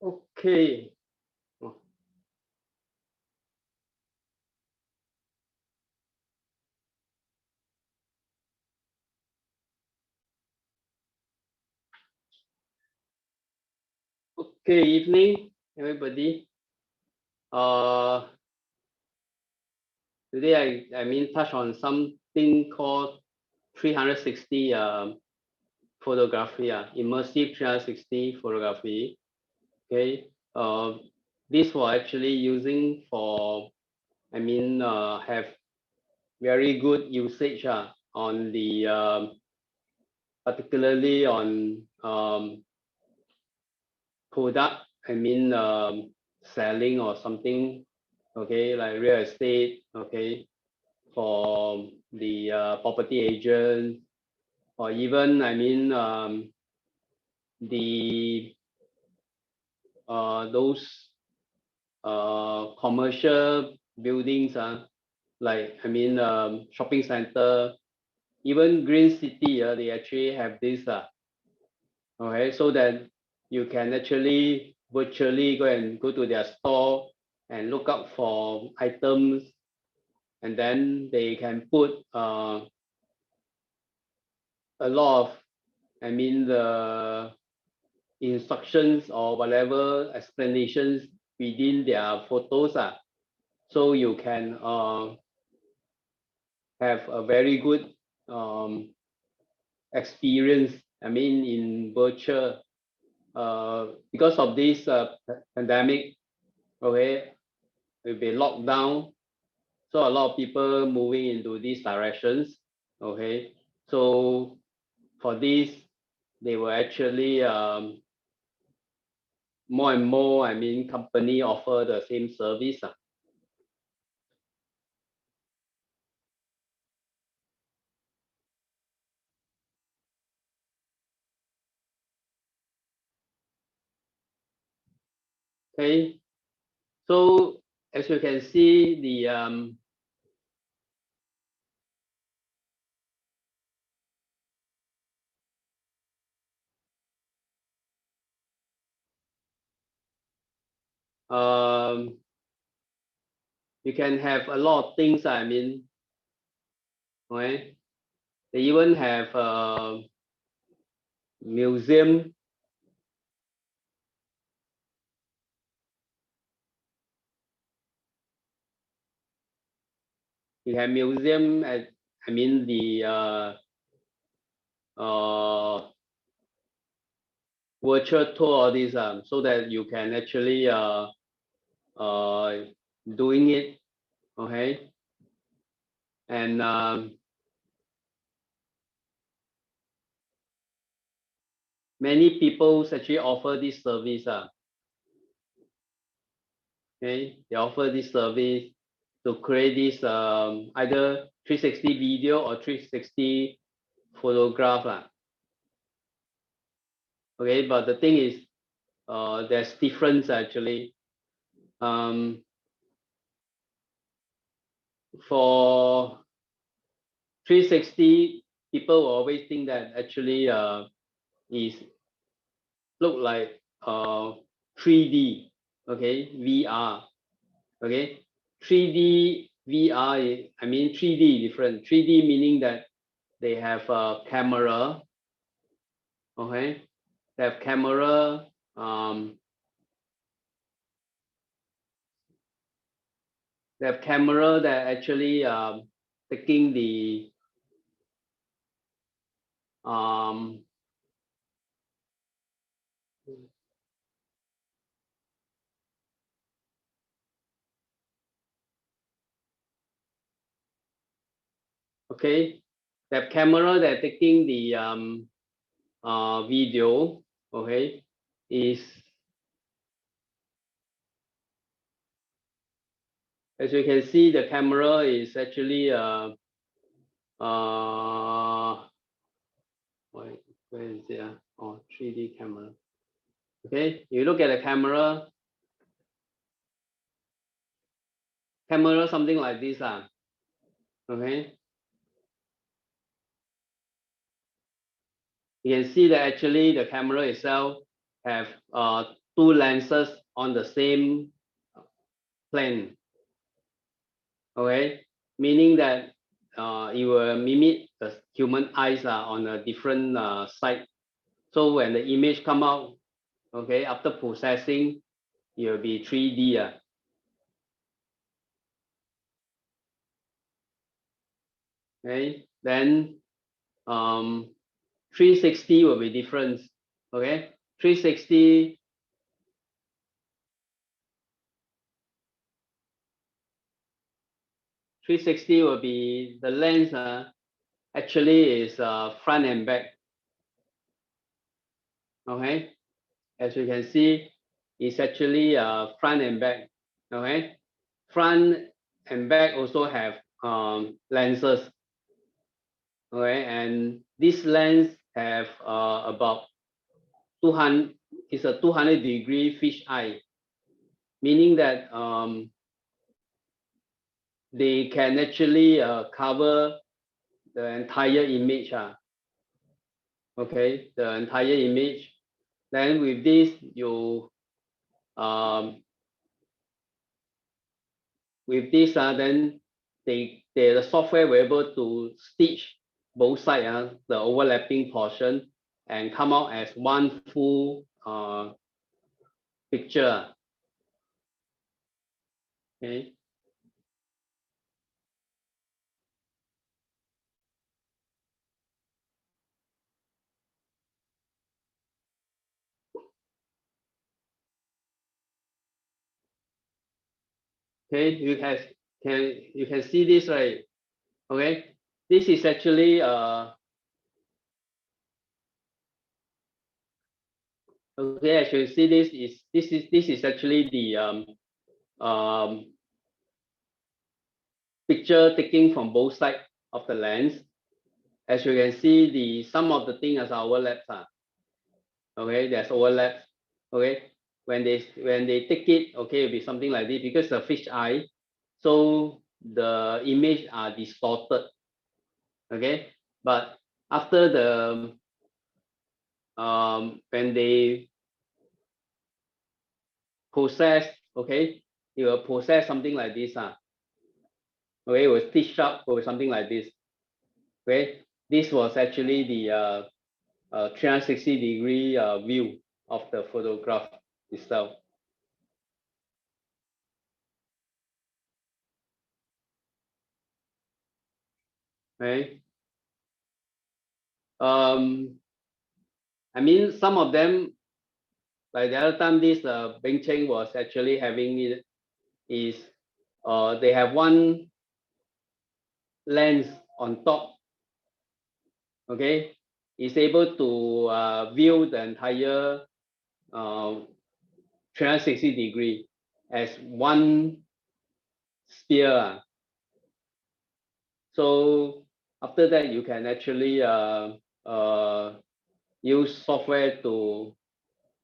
Okay. Okay, evening, everybody. Today I touch on something called 360 photography, immersive 360 photography. Okay. This was actually using for have very good usage on the particularly on product. Selling or something. Okay, like real estate. Okay, for the property agent, or even the those commercial buildings, like shopping center, even green city, they actually have this, okay, so that you can actually virtually go to their store and look up for items, and then they can put a lot of the instructions or whatever explanations within their photos, so you can have a very good experience, in virtual, because of this pandemic. Okay, will be locked down, so a lot of people moving into these directions. Okay, so for this, they will actually more and more, company offer the same service. Okay, so as you can see, the you can have a lot of things. Right? They even have a museum. You have museum at, the virtual tour, all these, so that you can actually doing it. Okay, and many people actually offer this service. Okay, they offer this service to create this either 360 video or 360 photograph. Okay, but the thing is, there's difference actually. For 360, people will always think that actually is look like 3D. Okay, VR. Okay, 3D VR, 3D different. 3D meaning that they have a camera. Okay, they have camera. They have camera that actually taking the okay, they have camera that taking the video. Okay, is, as you can see, the camera is actually where is it? Oh, 3D camera. Okay, you look at the camera, something like this. Okay, you can see that actually the camera itself have two lenses on the same plane. Okay, meaning that it will mimic the human eyes on a different side. So when the image come out, okay, after processing, it will be 3D. Okay, then 360 will be different. Okay, 360 will be the lens actually is front and back. Okay, as you can see, it's actually front and back. Okay, front and back also have lenses. Okay, and this lens have about 200. It's a 200-degree fish eye, meaning that they can actually cover the entire image. Okay, the entire image. Then with this, then the software will able to stitch both sides, the overlapping portion, and come out as one full picture. Okay. Okay, you can see this, right? Okay, this is actually okay, as you see, this is actually the picture taking from both sides of the lens. As you can see, some of the things are overlaps. Okay, there's overlaps. Okay, when they take it, okay, it'll be something like this because the fish eye, so the image are distorted. Okay, but after the when they process, okay, it will process something like this. Okay, it will stitch up or something like this. Okay, this was actually the 360-degree view of the photograph itself. Okay. I mean, some of them, like the other time, this Bing Cheng was actually having it is they have one lens on top. Okay, is able to view the entire 360-degree as one sphere. So after that, you can actually use software to,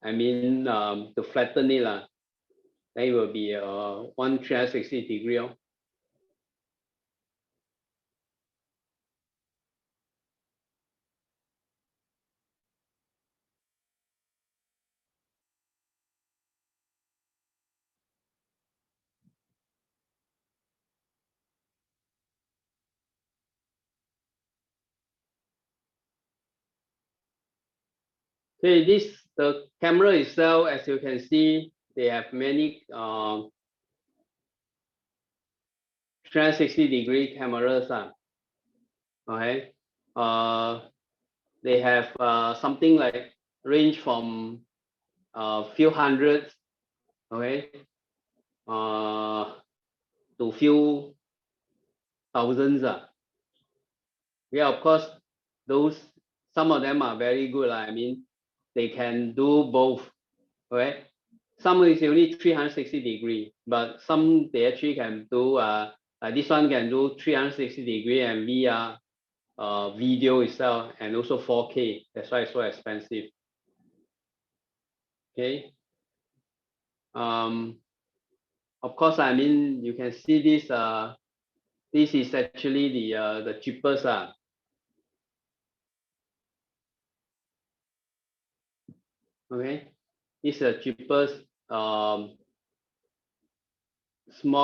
I mean, to flatten it. Then it will be 360-degree. Okay, the camera itself, as you can see, they have many 360-degree cameras. Okay, they have something like range from few hundreds, okay, to few thousands. Yeah, of course, some of them are very good. I mean, they can do both. Okay, some is only 360-degree, but some they actually can do like this one can do 360-degree and VR video itself, and also 4K. That's why it's so expensive. Okay. Of course, I mean, you can see this. This is actually the cheapest. Okay. This is the cheapest small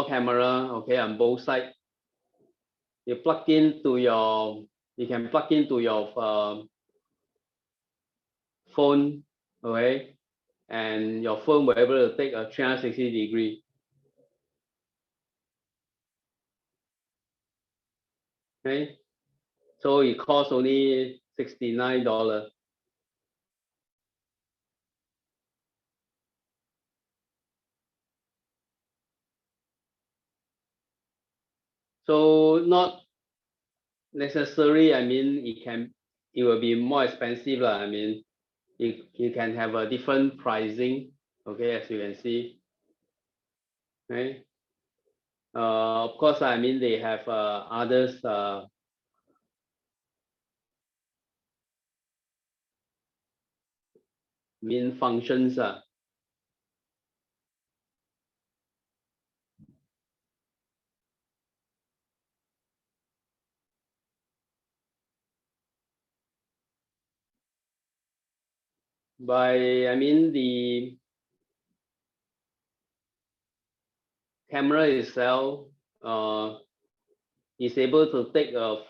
camera, okay, on both sides. You plug into your, you can plug into your phone, okay, and your phone will be able to take a 360 degree. Okay, so it costs only $69. So not necessary, I mean, it will be more expensive lah. I mean, you can have a different pricing, okay, as you can see, right? Of course, I mean, they have others main functions. I mean, the camera itself is able to take a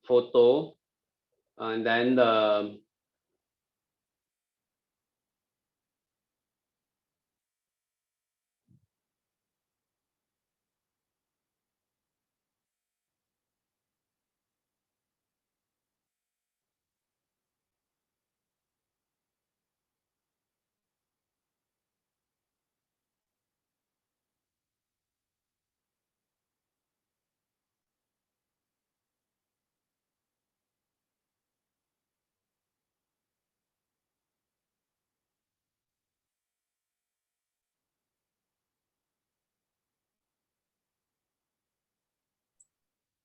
photo, and then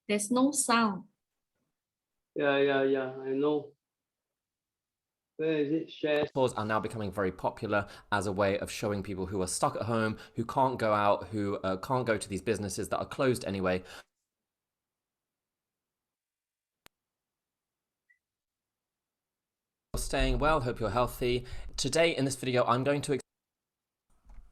There's no sound. yeah, I know. Where is it? Share. Tours are now becoming very popular as a way of showing people who are stuck at home, who can't go out, who can't go to these businesses that are closed anyway. You're staying well, hope you're healthy. Today in this video, I'm going to...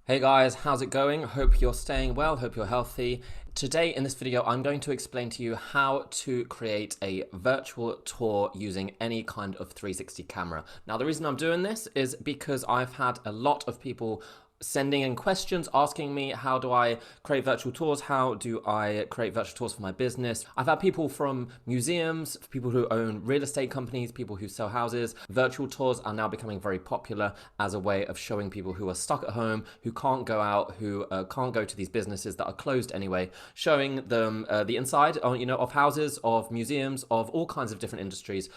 Hey guys, how's it going? Hope you're staying well, hope you're healthy. Today in this video, I'm going to explain to you how to create a virtual tour using any kind of 360 camera. Now, the reason I'm doing this is because I've had a lot of people sending in questions asking me, how do I create virtual tours? How do I create virtual tours for my business? I've had people from museums, people who own real estate companies, people who sell houses. Virtual tours are now becoming very popular as a way of showing people who are stuck at home, who can't go out, who can't go to these businesses that are closed anyway, showing them the inside, of houses, of museums, of all kinds of different industries.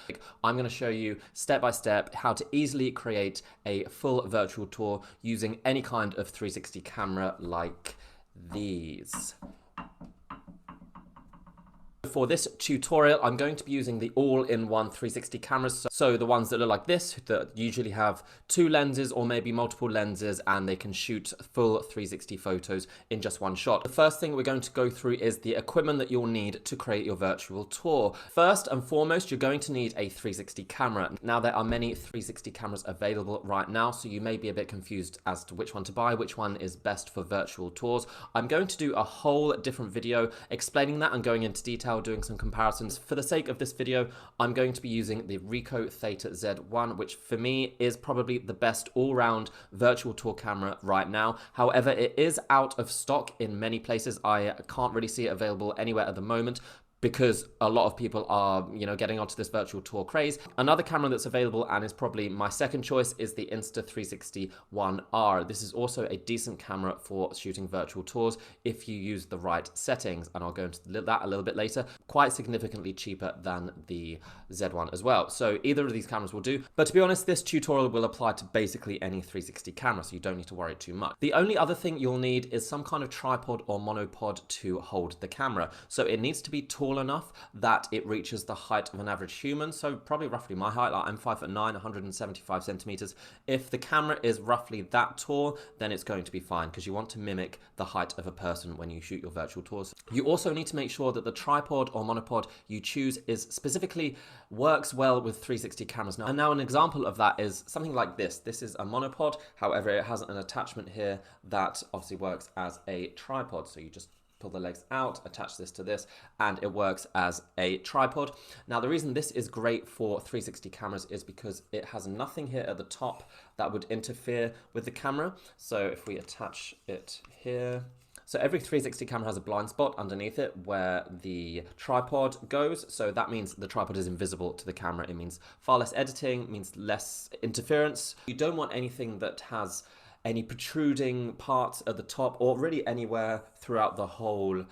I'm going to show you step by step how to easily create a full virtual tour using any kind of 360 camera like these. For this tutorial, I'm going to be using the all-in-one 360 cameras. So the ones that look like this, that usually have two lenses or maybe multiple lenses, and they can shoot full 360 photos in just one shot. The first thing we're going to go through is the equipment that you'll need to create your virtual tour. First and foremost, you're going to need a 360 camera. Now, there are many 360 cameras available right now, so you may be a bit confused as to which one to buy, which one is best for virtual tours. I'm going to do a whole different video explaining that and going into detail, doing some comparisons. For the sake of this video, I'm going to be using the Ricoh Theta Z1, which for me is probably the best all-round virtual tour camera right now. However, it is out of stock in many places. I can't really see it available anywhere at the moment, because a lot of people are, getting onto this virtual tour craze. Another camera that's available and is probably my second choice is the Insta360 ONE-R. This is also a decent camera for shooting virtual tours if you use the right settings, and I'll go into that a little bit later. Quite significantly cheaper than the Z1 as well. So either of these cameras will do. But to be honest, this tutorial will apply to basically any 360 camera, so you don't need to worry too much. The only other thing you'll need is some kind of tripod or monopod to hold the camera. So it needs to be tall tall enough that it reaches the height of an average human. So probably roughly my height, like I'm 5'9", 175 centimeters. If the camera is roughly that tall, then it's going to be fine because you want to mimic the height of a person when you shoot your virtual tours. You also need to make sure that the tripod or monopod you choose is specifically works well with 360 cameras. Now an example of that is something like this. This is a monopod, however it has an attachment here that obviously works as a tripod. So you just pull the legs out, attach this to this, and it works as a tripod. Now the reason this is great for 360 cameras is because it has nothing here at the top that would interfere with the camera. So if we attach it here, so every 360 camera has a blind spot underneath it where the tripod goes. So that means the tripod is invisible to the camera. It means far less editing, means less interference. You don't want anything that has any protruding parts at the top or really anywhere throughout the whole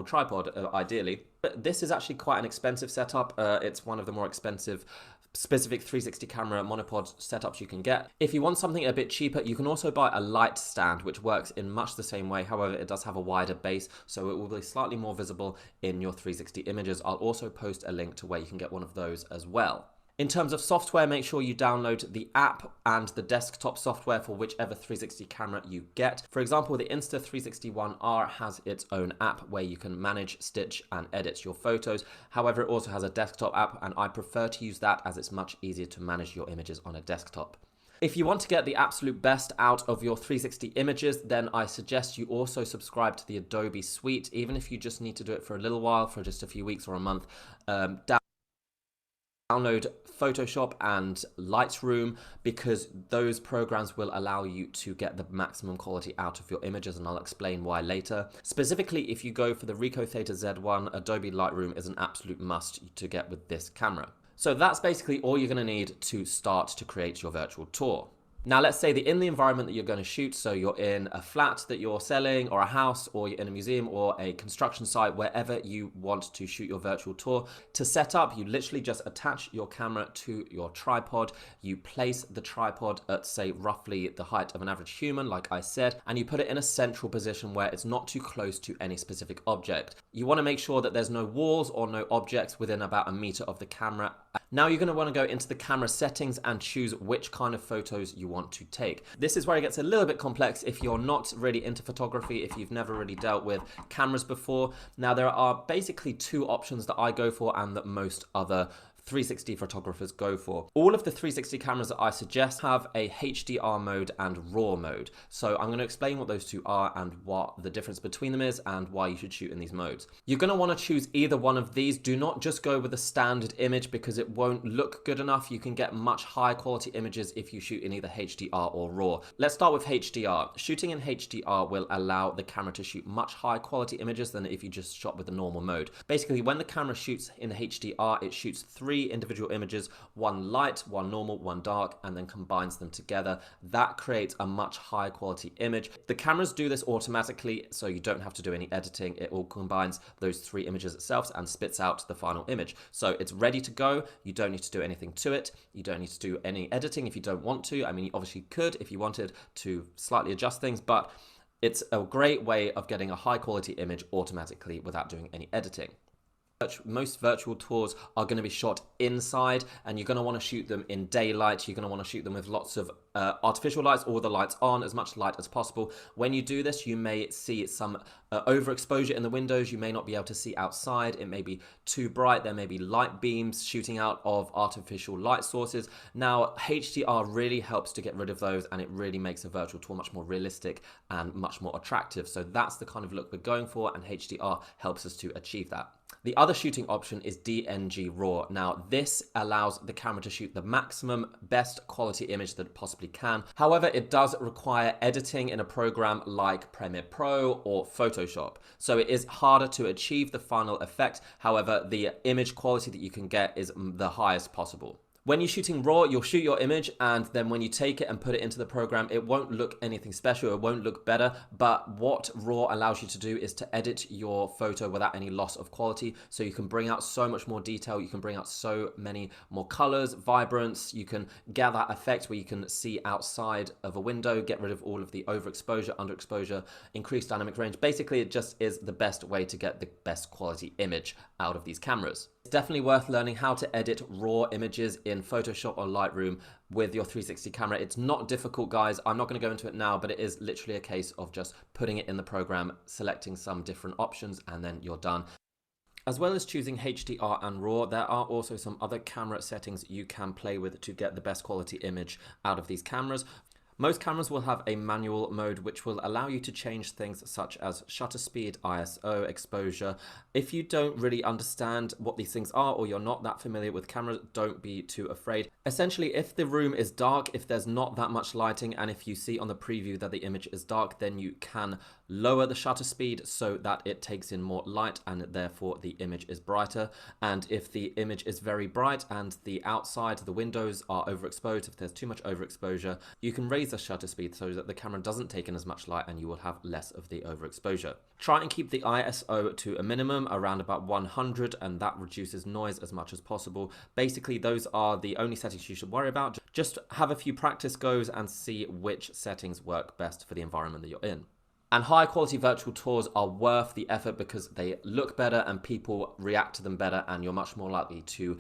tripod, ideally. But this is actually quite an expensive setup. It's one of the more expensive specific 360 camera monopod setups you can get. If you want something a bit cheaper, you can also buy a light stand, which works in much the same way. However, it does have a wider base, so it will be slightly more visible in your 360 images. I'll also post a link to where you can get one of those as well. In terms of software, make sure you download the app and the desktop software for whichever 360 camera you get. For example, the Insta360 has its own app where you can manage, stitch, and edit your photos. However, it also has a desktop app, and I prefer to use that as it's much easier to manage your images on a desktop. If you want to get the absolute best out of your 360 images, then I suggest you also subscribe to the Adobe Suite, even if you just need to do it for a little while, for just a few weeks or a month. Download Photoshop and Lightroom because those programs will allow you to get the maximum quality out of your images, and I'll explain why later. Specifically, if you go for the Ricoh Theta Z1, Adobe Lightroom is an absolute must to get with this camera. So that's basically all you're going to need to start to create your virtual tour. Now, let's say that in the environment that you're going to shoot, so you're in a flat that you're selling, or a house, or you're in a museum, or a construction site, wherever you want to shoot your virtual tour. To set up, you literally just attach your camera to your tripod. You place the tripod at, say, roughly the height of an average human, like I said, and you put it in a central position where it's not too close to any specific object. You want to make sure that there's no walls or no objects within about a meter of the camera. Now you're going to want to go into the camera settings and choose which kind of photos you want to take. This is where it gets a little bit complex if you're not really into photography, if you've never really dealt with cameras before. Now there are basically two options that I go for and that most other 360 photographers go for. All of the 360 cameras that I suggest have a HDR mode and RAW mode. So I'm going to explain what those two are and what the difference between them is and why you should shoot in these modes. You're going to want to choose either one of these. Do not just go with a standard image because it won't look good enough. You can get much higher quality images if you shoot in either HDR or RAW. Let's start with HDR. Shooting in HDR will allow the camera to shoot much higher quality images than if you just shot with the normal mode. Basically, when the camera shoots in HDR, it shoots three individual images, one light, one normal, one dark, and then combines them together. That creates a much higher quality image. The cameras do this automatically, so you don't have to do any editing. It all combines those three images itself and spits out the final image. So it's ready to go. You don't need to do anything to it. You don't need to do any editing if you don't want to. I mean, you obviously could if you wanted to slightly adjust things, but it's a great way of getting a high quality image automatically without doing any editing. Most virtual tours are going to be shot inside, and you're going to want to shoot them in daylight. You're going to want to shoot them with lots of artificial lights, all the lights on, as much light as possible. When you do this, you may see some overexposure in the windows. You may not be able to see outside. It may be too bright. There may be light beams shooting out of artificial light sources. Now, HDR really helps to get rid of those, and it really makes a virtual tour much more realistic and much more attractive. So that's the kind of look we're going for, and HDR helps us to achieve that. The other shooting option is Dng Raw. Now, this allows the camera to shoot the maximum best quality image that it possibly can. However, it does require editing in a program like Premiere Pro or Photoshop. So it is harder to achieve the final effect. However, the image quality that you can get is the highest possible. When you're shooting RAW, you'll shoot your image, and then when you take it and put it into the program, it won't look anything special, it won't look better, but what RAW allows you to do is to edit your photo without any loss of quality, so you can bring out so much more detail, you can bring out so many more colors, vibrance, you can get that effect where you can see outside of a window, get rid of all of the overexposure, underexposure, increase dynamic range. Basically, it just is the best way to get the best quality image out of these cameras. It's definitely worth learning how to edit RAW images in Photoshop or Lightroom with your 360 camera. It's not difficult, guys. I'm not going to go into it now, but it is literally a case of just putting it in the program, selecting some different options, and then you're done. As well as choosing HDR and RAW, there are also some other camera settings you can play with to get the best quality image out of these cameras. Most cameras will have a manual mode which will allow you to change things such as shutter speed, ISO, exposure. If you don't really understand what these things are, or you're not that familiar with cameras, don't be too afraid. Essentially, if the room is dark, if there's not that much lighting, and if you see on the preview that the image is dark, then you can lower the shutter speed so that it takes in more light and therefore the image is brighter. And if the image is very bright and the outside, the windows are overexposed, if there's too much overexposure, you can raise the shutter speed so that the camera doesn't take in as much light and you will have less of the overexposure. Try and keep the ISO to a minimum around about 100, and that reduces noise as much as possible. Basically, those are the only settings you should worry about. Just have a few practice goes and see which settings work best for the environment that you're in. And high quality virtual tours are worth the effort because they look better and people react to them better, and you're much more likely to,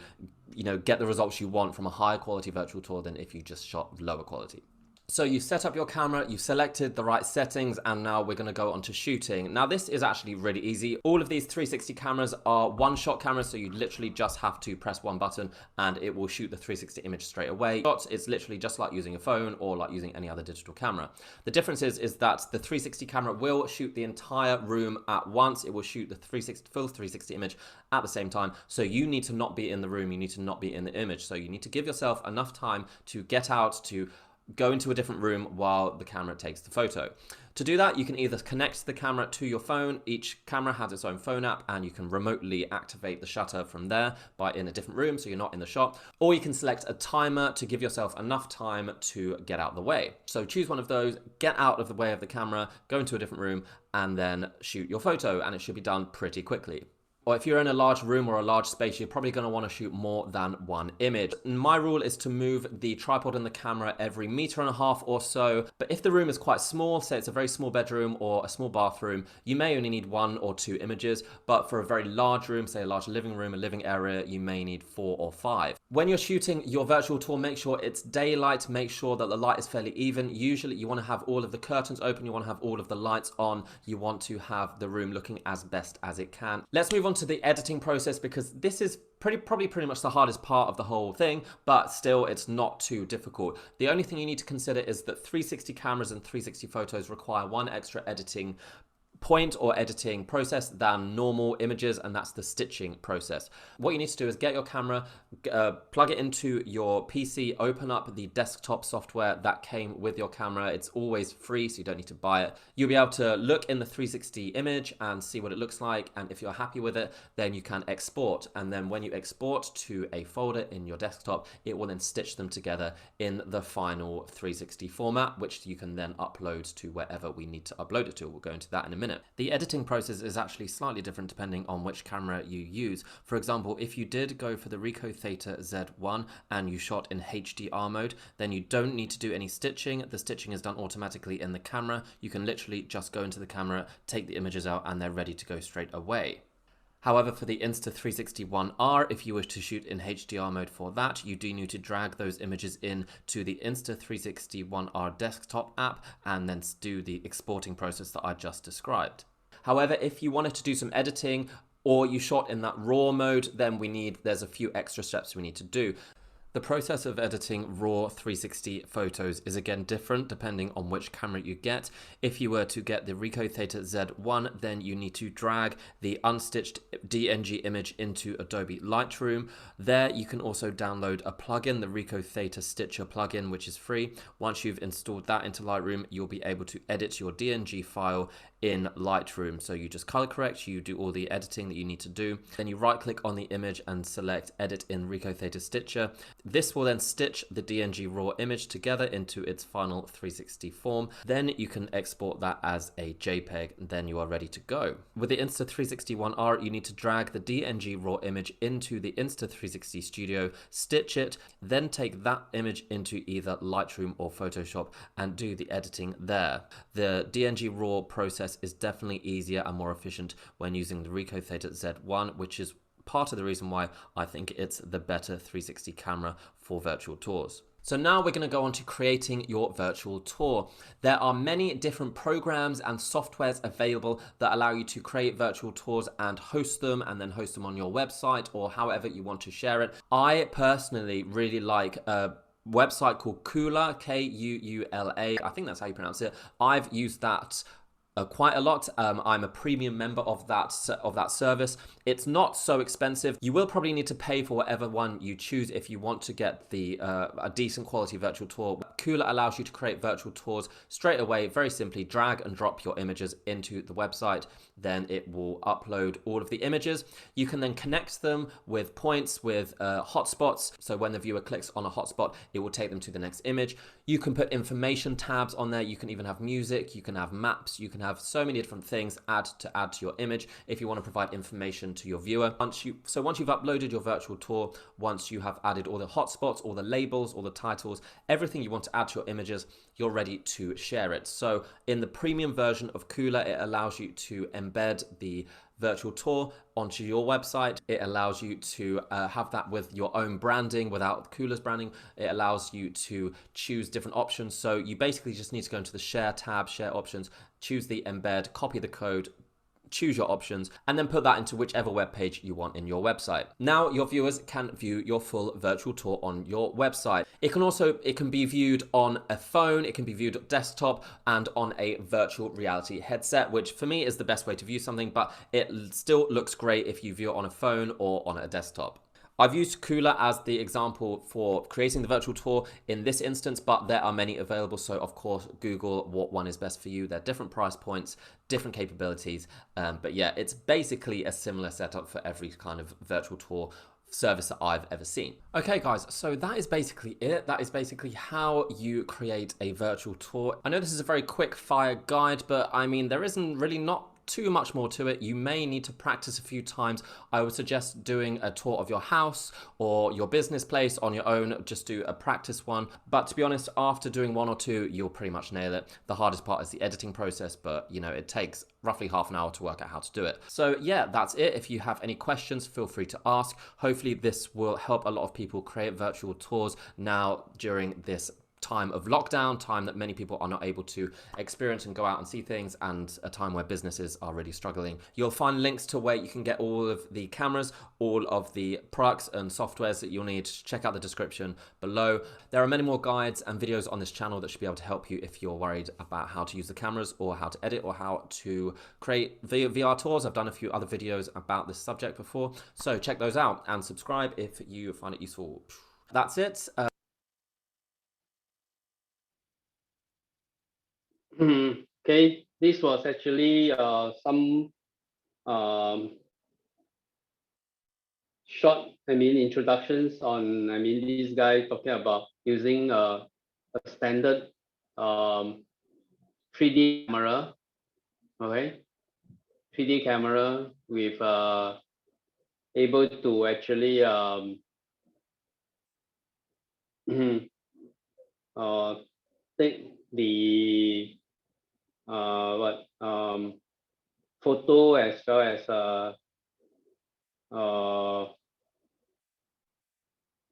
get the results you want from a high quality virtual tour than if you just shot lower quality. So you set up your camera, you selected the right settings, and now we're going to go on to shooting. Now this is actually really easy. All of these 360 cameras are one-shot cameras, so you literally just have to press one button and it will shoot the 360 image straight away. It's literally just like using a phone or like using any other digital camera. The difference is that the 360 camera will shoot the entire room at once. It will shoot the full 360 image at the same time. So you need to not be in the room, you need to not be in the image. So you need to give yourself enough time to get out, to go into a different room while the camera takes the photo. To do that, you can either connect the camera to your phone. Each camera has its own phone app, and you can remotely activate the shutter from there in a different room so you're not in the shot. Or you can select a timer to give yourself enough time to get out of the way. So choose one of those, get out of the way of the camera, go into a different room, and then shoot your photo, and it should be done pretty quickly. Or if you're in a large room or a large space, you're probably going to want to shoot more than one image. My rule is to move the tripod and the camera every 1.5 meters or so. But if the room is quite small, say it's a very small bedroom or a small bathroom, you may only need 1 or 2 images. But for a very large room, say a large living room, a living area, you may need 4 or 5. When you're shooting your virtual tour, make sure it's daylight, make sure that the light is fairly even. Usually you want to have all of the curtains open, you want to have all of the lights on, you want to have the room looking as best as it can. Let's move on to the editing process, because this is probably pretty much the hardest part of the whole thing, but still it's not too difficult. The only thing you need to consider is that 360 cameras and 360 photos require one extra editing point or editing process than normal images, and that's the stitching process. What you need to do is get your camera, plug it into your PC, open up the desktop software that came with your camera. It's always free, so you don't need to buy it. You'll be able to look in the 360 image and see what it looks like, and if you're happy with it, then you can export, and then when you export to a folder in your desktop, it will then stitch them together in the final 360 format, which you can then upload to wherever we need to upload it to. We'll go into that in a minute. The editing process is actually slightly different depending on which camera you use. For example, if you did go for the Ricoh Theta Z1 and you shot in HDR mode, then you don't need to do any stitching. The stitching is done automatically in the camera. You can literally just go into the camera, take the images out, and they're ready to go straight away. However, for the Insta360 One R, if you wish to shoot in HDR mode for that, you do need to drag those images in to the Insta360 One R desktop app and then do the exporting process that I just described. However, if you wanted to do some editing or you shot in that RAW mode, then there's a few extra steps we need to do. The process of editing RAW 360 photos is again different depending on which camera you get. If you were to get the Ricoh Theta Z1, then you need to drag the unstitched DNG image into Adobe Lightroom. There you can also download a plugin, the Ricoh Theta Stitcher plugin, which is free. Once you've installed that into Lightroom, you'll be able to edit your DNG file in Lightroom. So you just color correct, you do all the editing that you need to do. Then you right click on the image and select edit in Ricoh Theta Stitcher. This will then stitch the DNG Raw image together into its final 360 form. Then you can export that as a JPEG, and then you are ready to go. With the Insta360 1R, you need to drag the DNG Raw image into the Insta360 Studio, stitch it, then take that image into either Lightroom or Photoshop and do the editing there. The DNG Raw process is definitely easier and more efficient when using the Ricoh Theta Z1, which is part of the reason why I think it's the better 360 camera for virtual tours. So now we're going to go on to creating your virtual tour. There are many different programs and softwares available that allow you to create virtual tours and host them, and then host them on your website or however you want to share it. I personally really like a website called Kuula, Kuula. I think that's how you pronounce it. I've used that quite a lot. I'm a premium member of that service. It's not so expensive. You will probably need to pay for whatever one you choose if you want to get the a decent quality virtual tour. Kuula allows you to create virtual tours straight away, very simply drag and drop your images into the website. Then it will upload all of the images. You can then connect them with points, with hotspots. So when the viewer clicks on a hotspot, it will take them to the next image. You can put information tabs on there. You can even have music. You can have maps. You can have so many different things add to your image if you want to provide information to your viewer. Once you've uploaded your virtual tour, once you have added all the hotspots, all the labels, all the titles, everything you want to add to your images, you're ready to share it. So in the premium version of Kuula, it allows you to embed the virtual tour onto your website. It allows you to have that with your own branding without Kuula's branding. It allows you to choose different options. So you basically just need to go into the share tab, share options, choose the embed, copy the code, choose your options, and then put that into whichever web page you want in your website. Now your viewers can view your full virtual tour on your website. It can be viewed on a phone, it can be viewed on desktop, and on a virtual reality headset, which for me is the best way to view something, but it still looks great if you view it on a phone or on a desktop. I've used Kuula as the example for creating the virtual tour in this instance, but there are many available. So of course, Google what one is best for you. There are different price points, different capabilities. But yeah, it's basically a similar setup for every kind of virtual tour service that I've ever seen. Okay guys, so that is basically it. That is basically how you create a virtual tour. I know this is a very quick fire guide, but I mean, there isn't really not too much more to it. You may need to practice a few times. I would suggest doing a tour of your house or your business place on your own. Just do a practice one. But to be honest, after doing one or two, you'll pretty much nail it. The hardest part is the editing process, but you know, it takes roughly half an hour to work out how to do it. So yeah, that's it. If you have any questions, feel free to ask. Hopefully this will help a lot of people create virtual tours now during this time of lockdown, time that many people are not able to experience and go out and see things, and a time where businesses are really struggling. You'll find links to where you can get all of the cameras, all of the products and softwares that you'll need. Check out the description below. There are many more guides and videos on this channel that should be able to help you if you're worried about how to use the cameras or how to edit or how to create VR tours. I've done a few other videos about this subject before, so check those out and subscribe if you find it useful. That's it. Okay, this was actually some short, introductions on, this guy talking about using a standard 3D camera, okay? 3D camera with able to actually take the photo as well as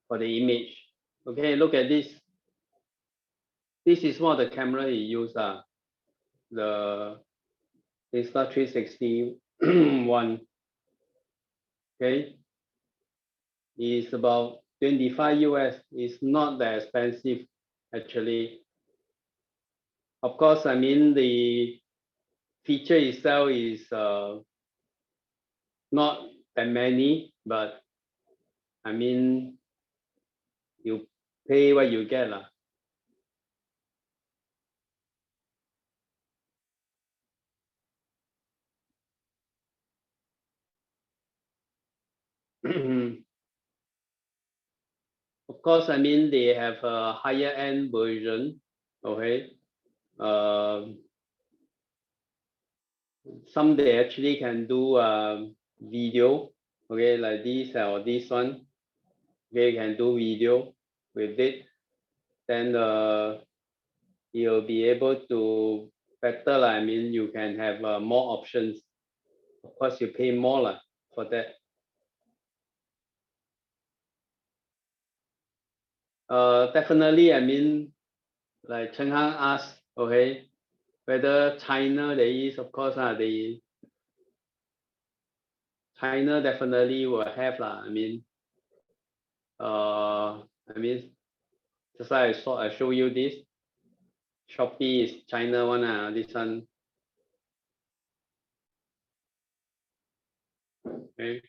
for the image. Okay, look at this. This is one of the camera he used, the Insta360 one. Okay, it's about 25 US. It's not that expensive actually. Of course, the feature itself is not that many, but you pay what you get lah. Of course, I mean, they have a higher end version, okay? Some they actually can do video, okay, like this or this one. Okay, you can do video with it. Then you'll be able to better, I mean, you can have more options. Of course, you pay more for that. Definitely, I mean, like Chen Hang asked, okay, whether China there is, of course, China definitely will have I mean, just like I show you this. Shopee is China one, this one. Okay.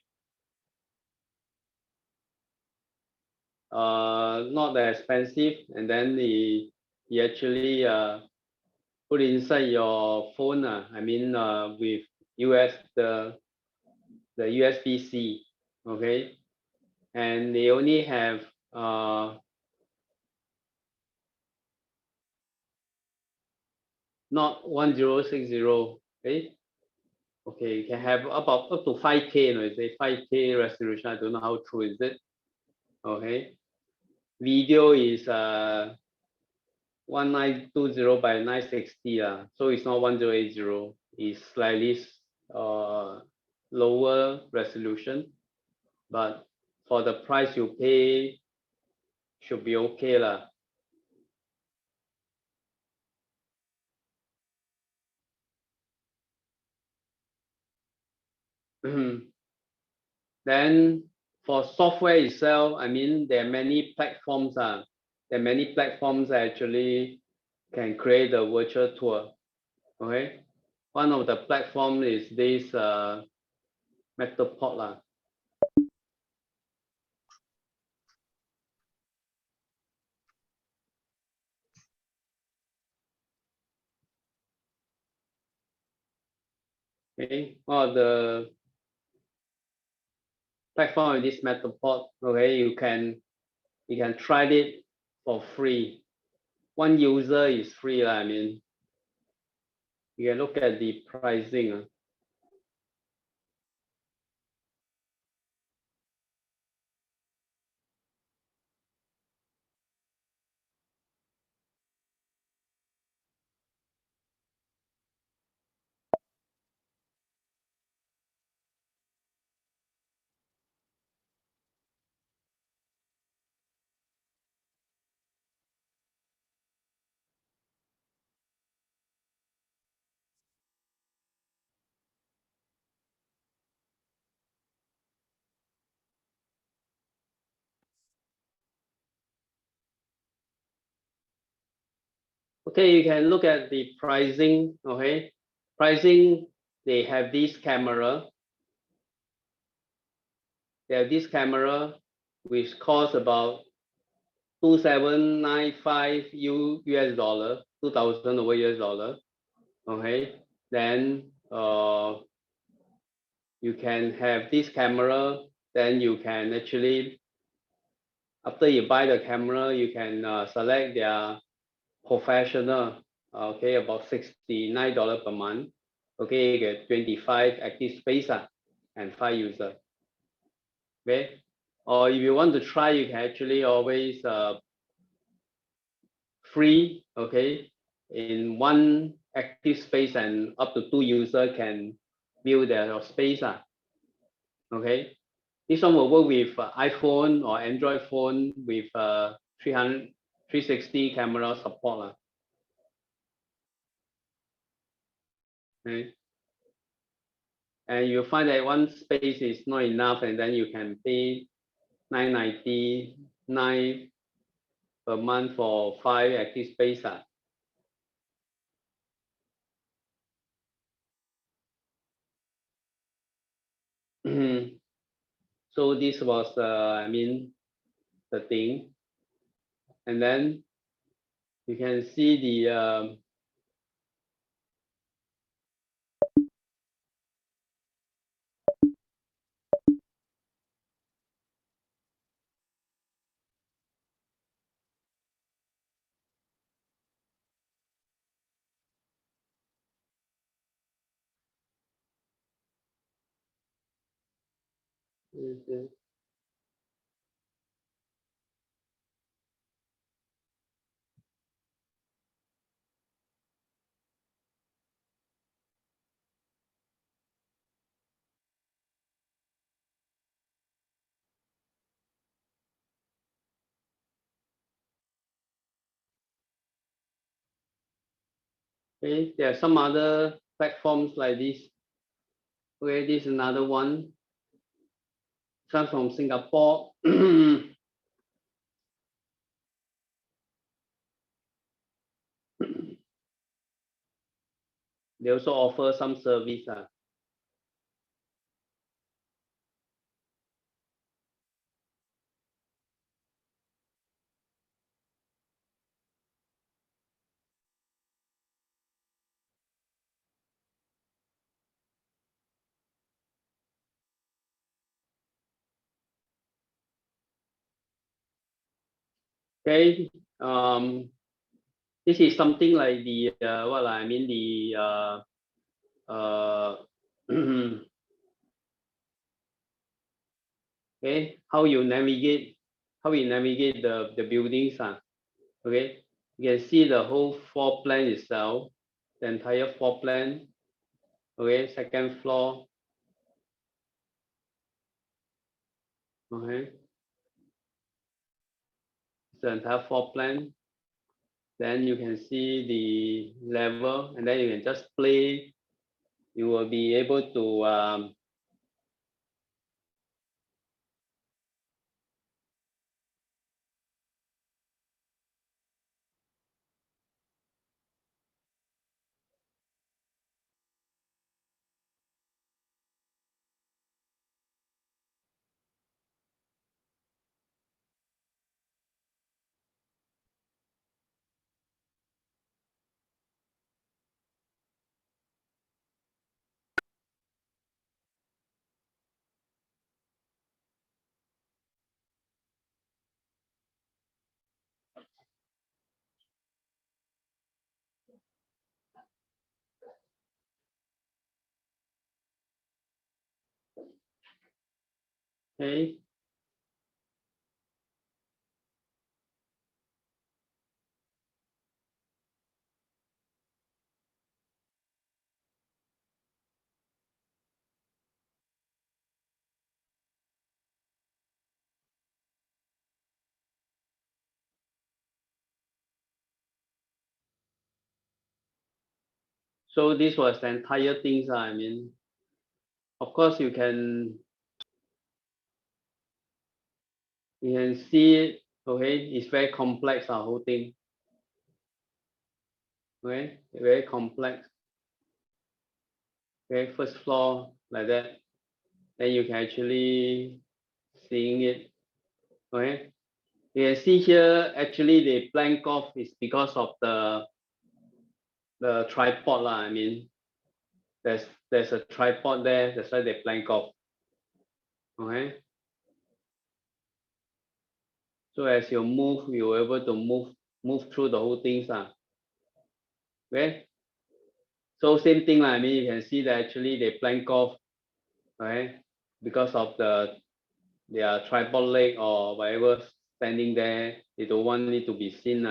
Not that expensive, and then he actually put inside your phone. I mean, with the USB-C, okay, and they only have not 1060, okay. Okay, you can have about up to 5K, no, say 5K resolution. I don't know how true is it. Okay, video is 1920 by 960 so it's not 1080. It's slightly lower resolution, but for the price you pay should be okay lah. Then for software itself, I mean, there are many platforms. There are many platforms that actually can create a virtual tour. Okay, one of the platform is this Metapod. Okay, one of the platform of this Metapod. Okay, you can try it for free. One user is free. I mean, you can look at the pricing. Okay, you can look at the pricing. Okay, pricing, they have this camera. They have this camera which costs about 2795 US dollar, 2000 over US dollar. Okay, then you can have this camera. Then you can actually, after you buy the camera, you can select their professional. Okay, about $69 per month. Okay, you get 25 active space and 5 user. Okay, or if you want to try, you can actually always free. Okay, in one active space and up to 2 user can view their space. Okay, this one will work with iPhone or Android phone with 360 camera support. Okay. And you find that one space is not enough, and then you can pay $9.99 per month for 5 active space. So this was, I mean, the thing. And then you can see the Okay, there are some other platforms like this. Okay, this is another one. Some from Singapore. They also offer some service. Okay, this is something like the what I mean the okay, how you navigate the buildings. Okay, you can see the whole floor plan itself, the entire floor plan. Okay, second floor. Okay, the entire floor plan. Then you can see the level, and then you can just play. You will be able to okay. So this was the entire things. I mean, of course, you can see it. Okay, it's very complex. The whole thing. Okay, very complex. Okay, first floor like that. Then you can actually seeing it. Okay, you can see here. Actually, they blank off is because of the tripod lah. I mean, there's a tripod there. That's why they blank off. Okay. So as you move, you're able to move through the whole things. Okay. So same thing. I mean, you can see that actually they blank off, right? Because of their tripod leg or whatever standing there. They don't want it to be seen.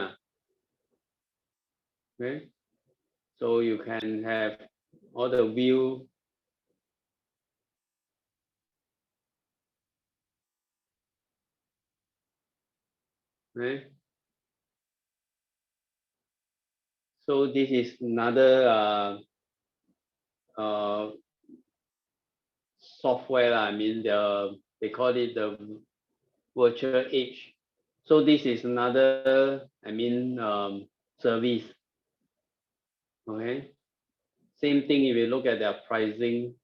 Okay. So you can have all the view. Right. So this is another software. I mean, they call it the virtual edge. So this is another, I mean, service. Okay. Same thing if you look at their pricing.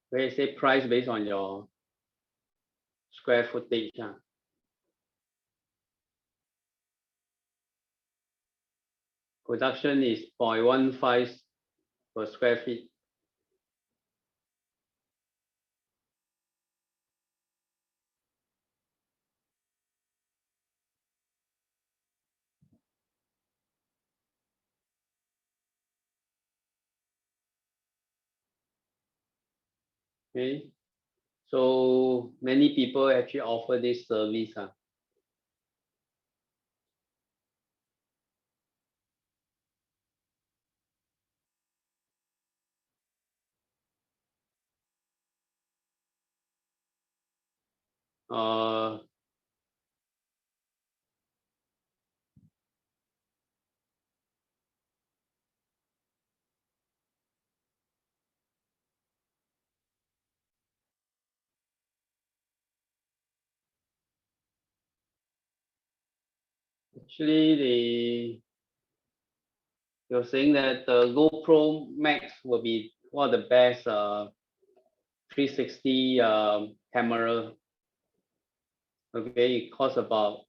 Where you say price based on your square footage. Production is 0.15 per square feet. Okay, so many people actually offer this service. Actually, you're saying that the GoPro Max will be one of the best 360 camera. Okay, it costs about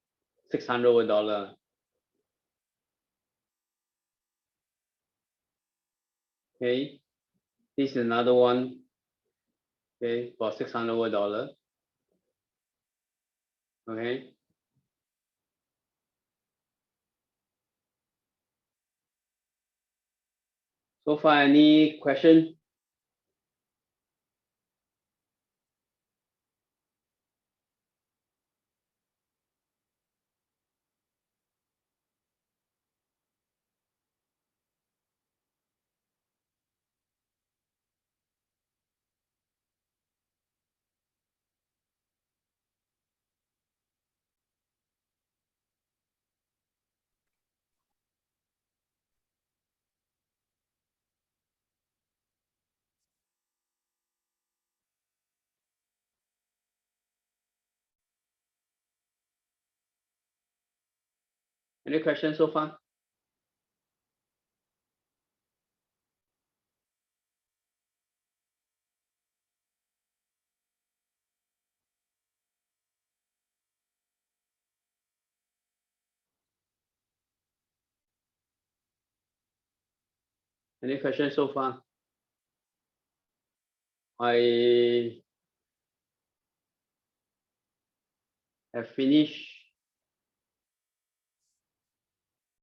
$600. Okay, this is another one. Okay, for $600. Okay. So far, any question? Any questions so far? Any questions so far? I have finished